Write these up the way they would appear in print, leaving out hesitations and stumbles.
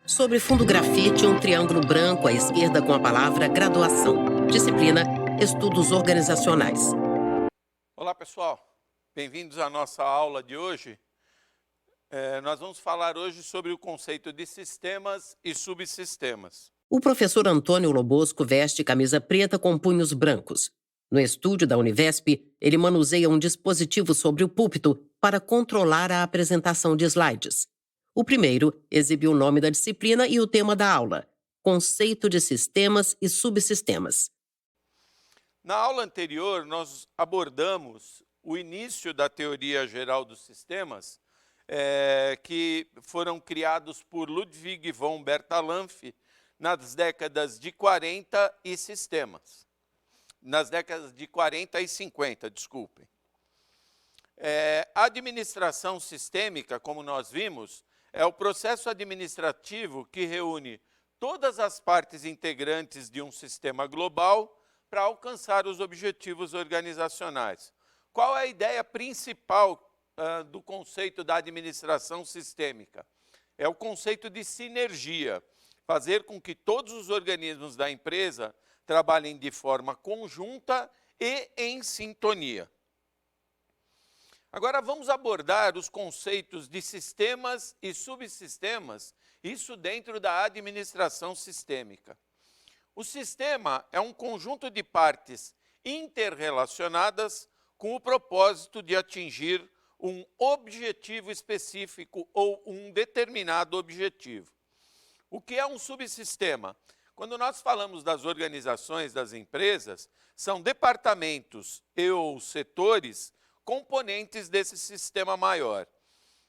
Sobre fundo grafite, um triângulo branco à esquerda com a palavra graduação. Disciplina Estudos Organizacionais. Olá pessoal, bem-vindos à nossa aula de hoje. Nós vamos falar hoje sobre o conceito de sistemas e subsistemas. O professor Antônio Lobosco veste camisa preta com punhos brancos. No estúdio da Univesp, ele manuseia um dispositivo sobre o púlpito para controlar a apresentação de slides. O primeiro exibe o nome da disciplina e o tema da aula: Conceito de sistemas e subsistemas. Na aula anterior, nós abordamos o início da teoria geral dos sistemas, que foram criados por Ludwig von Bertalanffy nas décadas de 40 e sistemas. Nas décadas de 40 e 50, desculpem. A administração sistêmica, como nós vimos, é o processo administrativo que reúne todas as partes integrantes de um sistema global para alcançar os objetivos organizacionais. Qual é a ideia principal do conceito da administração sistêmica? É o conceito de sinergia, fazer com que todos os organismos da empresa trabalhem de forma conjunta e em sintonia. Agora vamos abordar os conceitos de sistemas e subsistemas, isso dentro da administração sistêmica. O sistema é um conjunto de partes interrelacionadas com o propósito de atingir um objetivo específico ou um determinado objetivo. O que é um subsistema? Quando nós falamos das organizações, das empresas, são departamentos ou setores componentes desse sistema maior.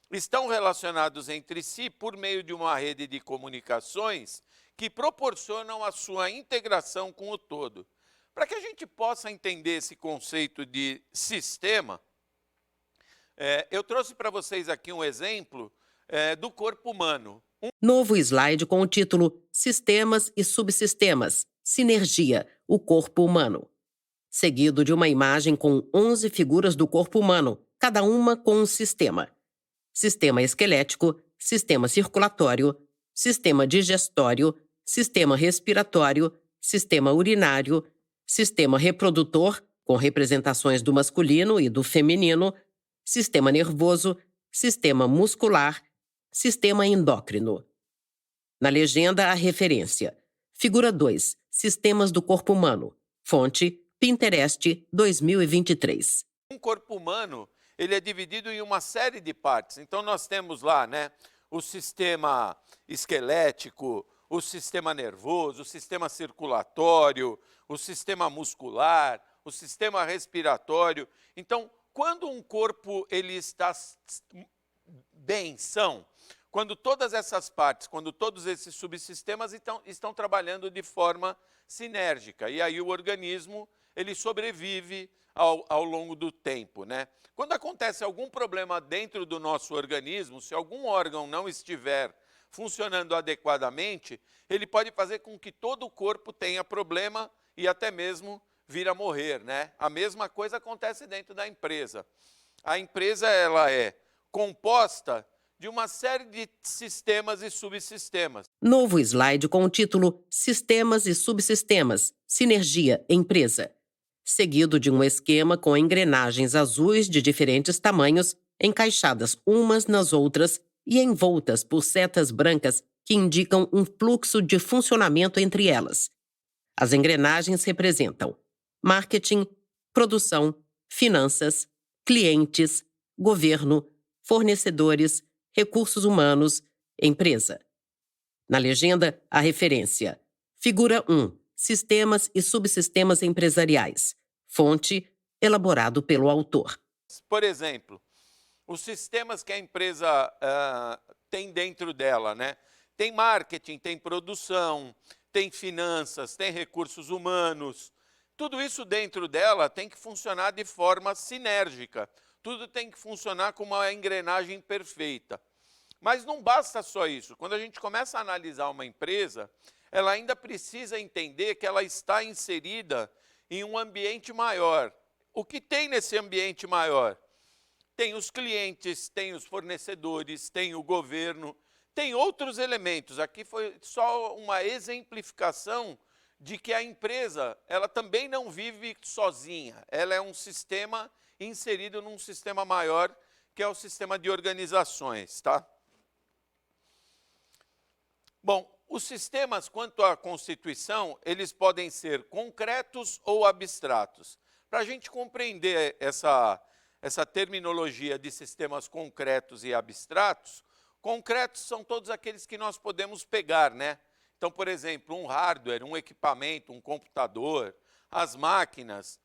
Estão relacionados entre si por meio de uma rede de comunicações que proporcionam a sua integração com o todo. Para que a gente possa entender esse conceito de sistema, eu trouxe para vocês aqui um exemplo do corpo humano. Novo slide com o título Sistemas e Subsistemas, Sinergia, o corpo humano. Seguido de uma imagem com 11 figuras do corpo humano, cada uma com um sistema. Sistema esquelético, sistema circulatório, sistema digestório, sistema respiratório, sistema urinário, sistema reprodutor, com representações do masculino e do feminino, sistema nervoso, sistema muscular, sistema endócrino. Na legenda, a referência. Figura 2. Sistemas do corpo humano. Fonte Pinterest 2023. Um corpo humano, ele é dividido em uma série de partes. Então nós temos lá, o sistema esquelético, o sistema nervoso, o sistema circulatório, o sistema muscular, o sistema respiratório. Então, quando um corpo ele está bem são, quando todas essas partes, quando todos esses subsistemas estão trabalhando de forma sinérgica, e aí o organismo ele sobrevive ao longo do tempo, Quando acontece algum problema dentro do nosso organismo, se algum órgão não estiver funcionando adequadamente, ele pode fazer com que todo o corpo tenha problema e até mesmo vir a morrer, A mesma coisa acontece dentro da empresa. A empresa ela é composta de uma série de sistemas e subsistemas. Novo slide com o título Sistemas e Subsistemas, Sinergia, Empresa. Seguido de um esquema com engrenagens azuis de diferentes tamanhos, encaixadas umas nas outras e envoltas por setas brancas que indicam um fluxo de funcionamento entre elas. As engrenagens representam marketing, produção, finanças, clientes, governo, fornecedores, recursos humanos, empresa. Na legenda, a referência. Figura 1. Sistemas e subsistemas empresariais. Fonte, elaborado pelo autor. Por exemplo, os sistemas que a empresa tem dentro dela, Tem marketing, tem produção, tem finanças, tem recursos humanos. Tudo isso dentro dela tem que funcionar de forma sinérgica. Tudo tem que funcionar com uma engrenagem perfeita. Mas não basta só isso. Quando a gente começa a analisar uma empresa, ela ainda precisa entender que ela está inserida em um ambiente maior. O que tem nesse ambiente maior? Tem os clientes, tem os fornecedores, tem o governo, Tem outros elementos, aqui foi só uma exemplificação de que a empresa, ela também não vive sozinha, ela é um sistema inserido num sistema maior, que é o sistema de organizações, tá? Bom, os sistemas, quanto à constituição, eles podem ser concretos ou abstratos. Para a gente compreender essa terminologia de sistemas concretos e abstratos, concretos são todos aqueles que nós podemos pegar, né? Então, por exemplo, um hardware, um equipamento, um computador, as máquinas,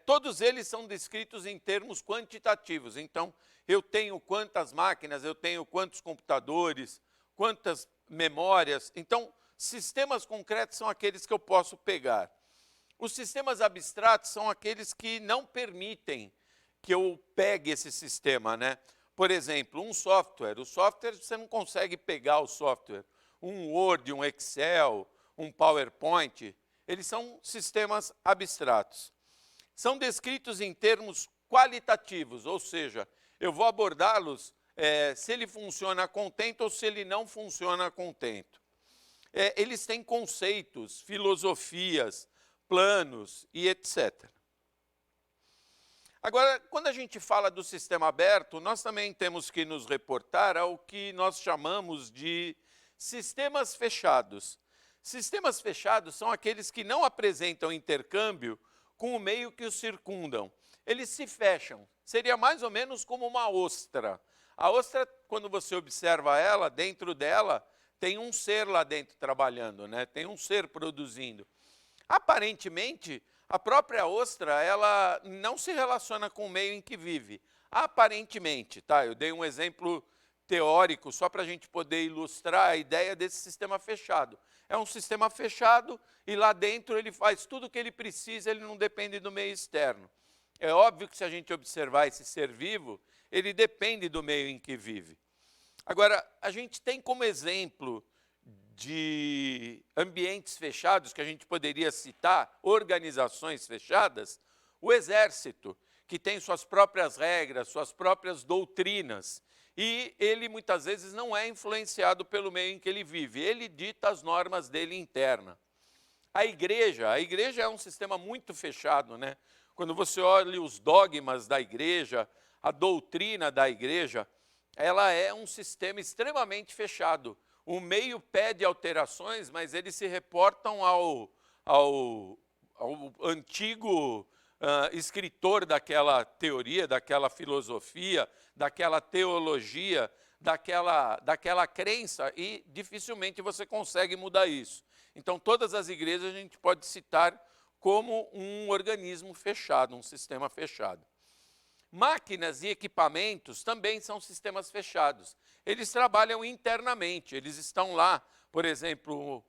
todos eles são descritos em termos quantitativos. Então, eu tenho quantas máquinas, eu tenho quantos computadores, quantas memórias. Então, sistemas concretos são aqueles que eu posso pegar. Os sistemas abstratos são aqueles que não permitem que eu pegue esse sistema, né? Por exemplo, um software. O software, você não consegue pegar o software. Um Word, um Excel, um PowerPoint, eles são sistemas abstratos. São descritos em termos qualitativos, ou seja, eu vou abordá-los se ele funciona a contento ou se ele não funciona a contento. Eles têm conceitos, filosofias, planos e etc. Agora, quando a gente fala do sistema aberto, nós também temos que nos reportar ao que nós chamamos de sistemas fechados. Sistemas fechados são aqueles que não apresentam intercâmbio com o meio que os circundam. Eles se fecham. Seria mais ou menos como uma ostra. A ostra, quando você observa ela, dentro dela tem um ser lá dentro trabalhando, né? Tem um ser produzindo. Aparentemente, a própria ostra, ela não se relaciona com o meio em que vive. Aparentemente, tá? Eu dei um exemplo teórico só para a gente poder ilustrar a ideia desse sistema fechado. É um sistema fechado e lá dentro ele faz tudo o que ele precisa, ele não depende do meio externo. É óbvio que se a gente observar esse ser vivo, ele depende do meio em que vive. Agora, a gente tem como exemplo de ambientes fechados, que a gente poderia citar, organizações fechadas, o exército, que tem suas próprias regras, suas próprias doutrinas, e ele muitas vezes não é influenciado pelo meio em que ele vive, ele dita as normas dele interna. A igreja é um sistema muito fechado, né? Quando você olha os dogmas da igreja, a doutrina da igreja, ela é um sistema extremamente fechado. O meio pede alterações, mas eles se reportam ao antigo escritor daquela teoria, daquela filosofia, daquela teologia, daquela crença, e dificilmente você consegue mudar isso. Então, todas as igrejas a gente pode citar como um organismo fechado, um sistema fechado. Máquinas e equipamentos também são sistemas fechados. Eles trabalham internamente, eles estão lá. Por exemplo,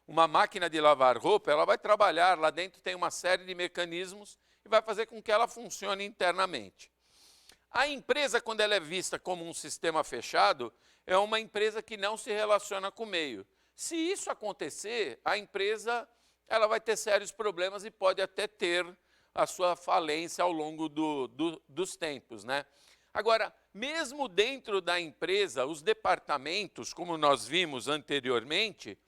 uma máquina de lavar roupa, ela vai trabalhar, lá dentro tem uma série de mecanismos e vai fazer com que ela funcione internamente. A empresa, quando ela é vista como um sistema fechado, é uma empresa que não se relaciona com o meio. Se isso acontecer, a empresa ela vai ter sérios problemas e pode até ter a sua falência ao longo dos tempos, né? Agora, mesmo dentro da empresa, os departamentos, como nós vimos anteriormente,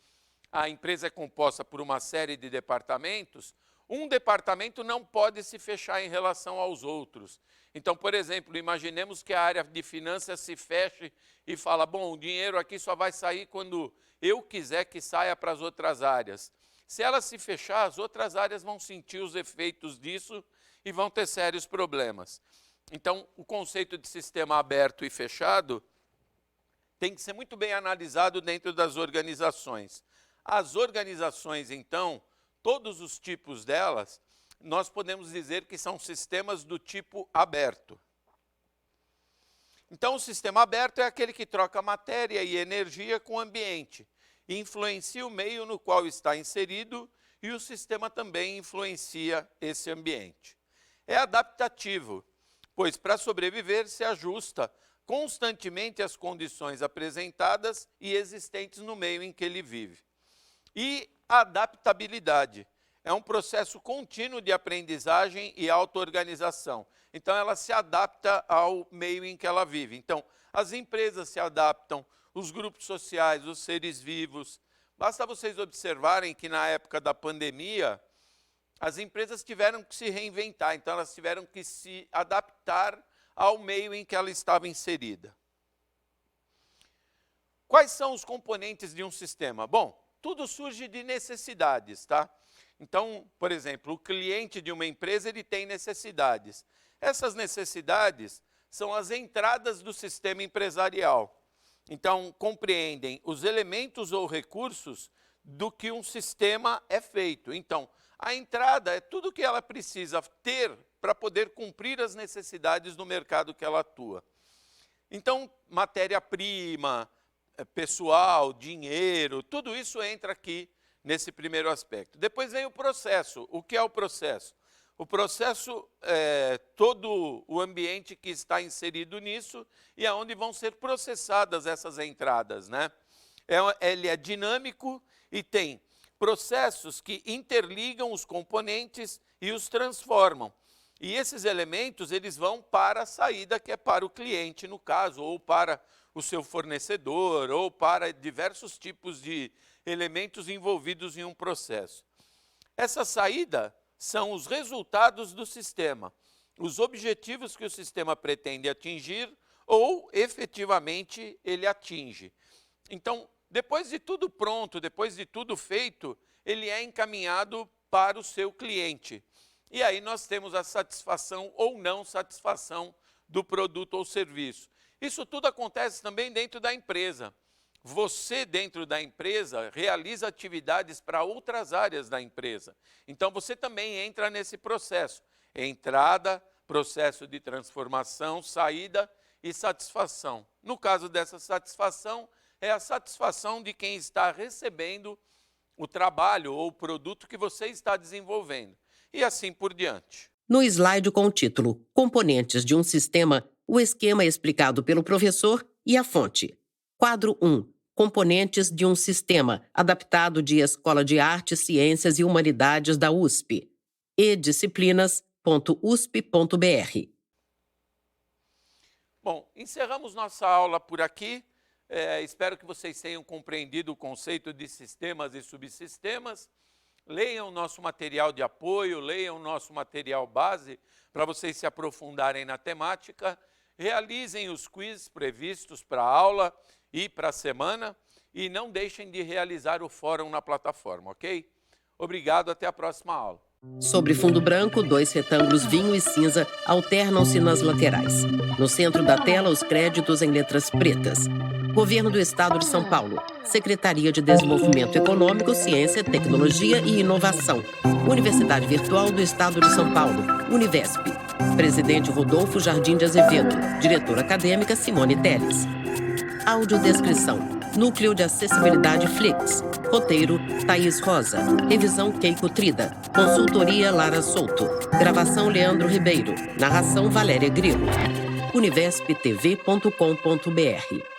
a empresa é composta por uma série de departamentos, um departamento não pode se fechar em relação aos outros. Então, por exemplo, imaginemos que a área de finanças se feche e fala, bom, o dinheiro aqui só vai sair quando eu quiser que saia para as outras áreas. Se ela se fechar, as outras áreas vão sentir os efeitos disso e vão ter sérios problemas. Então, o conceito de sistema aberto e fechado tem que ser muito bem analisado dentro das organizações. As organizações, então, todos os tipos delas, nós podemos dizer que são sistemas do tipo aberto. Então, o sistema aberto é aquele que troca matéria e energia com o ambiente, influencia o meio no qual está inserido e o sistema também influencia esse ambiente. É adaptativo, pois para sobreviver se ajusta constantemente às condições apresentadas e existentes no meio em que ele vive. E a adaptabilidade é um processo contínuo de aprendizagem e auto-organização. Então, ela se adapta ao meio em que ela vive. Então, as empresas se adaptam, os grupos sociais, os seres vivos. Basta vocês observarem que na época da pandemia, as empresas tiveram que se reinventar, então elas tiveram que se adaptar ao meio em que ela estava inserida. Quais são os componentes de um sistema? Bom, tudo surge de necessidades, tá? Então, por exemplo, o cliente de uma empresa, ele tem necessidades. Essas necessidades são as entradas do sistema empresarial. Então, compreendem os elementos ou recursos do que um sistema é feito. Então, a entrada é tudo o que ela precisa ter para poder cumprir as necessidades do mercado que ela atua. Então, matéria-prima, pessoal, dinheiro, tudo isso entra aqui nesse primeiro aspecto. Depois vem o processo. O que é o processo? O processo é todo o ambiente que está inserido nisso e aonde vão ser processadas essas entradas, né? Ele é dinâmico e tem processos que interligam os componentes e os transformam. E esses elementos, eles vão para a saída, que é para o cliente, no caso, ou para o seu fornecedor, ou para diversos tipos de elementos envolvidos em um processo. Essa saída são os resultados do sistema, os objetivos que o sistema pretende atingir ou, efetivamente, ele atinge. Então, depois de tudo pronto, depois de tudo feito, ele é encaminhado para o seu cliente. E aí nós temos a satisfação ou não satisfação do produto ou serviço. Isso tudo acontece também dentro da empresa. Você, dentro da empresa, realiza atividades para outras áreas da empresa. Então, você também entra nesse processo. Entrada, processo de transformação, saída e satisfação. No caso dessa satisfação, é a satisfação de quem está recebendo o trabalho ou o produto que você está desenvolvendo. E assim por diante. No slide com o título Componentes de um Sistema, o esquema é explicado pelo professor e a fonte. Quadro 1. Componentes de um Sistema, adaptado de Escola de Artes, Ciências e Humanidades da USP. edisciplinas.usp.br. Bom, encerramos nossa aula por aqui. Espero que vocês tenham compreendido o conceito de sistemas e subsistemas. Leiam o nosso material de apoio, leiam o nosso material base para vocês se aprofundarem na temática. Realizem os quizzes previstos para a aula e para a semana e não deixem de realizar o fórum na plataforma, ok? Obrigado, até a próxima aula. Sobre fundo branco, 2 retângulos vinho e cinza alternam-se nas laterais. No centro da tela, os créditos em letras pretas. Governo do Estado de São Paulo. Secretaria de Desenvolvimento Econômico, Ciência, Tecnologia e Inovação. Universidade Virtual do Estado de São Paulo. Univesp. Presidente Rodolfo Jardim de Azevedo. Diretora acadêmica Simone Telles. Audiodescrição. Núcleo de Acessibilidade Flix. Roteiro, Thaís Rosa. Revisão, Keiko Trida. Consultoria, Lara Souto. Gravação, Leandro Ribeiro. Narração, Valéria Grilo. univesptv.com.br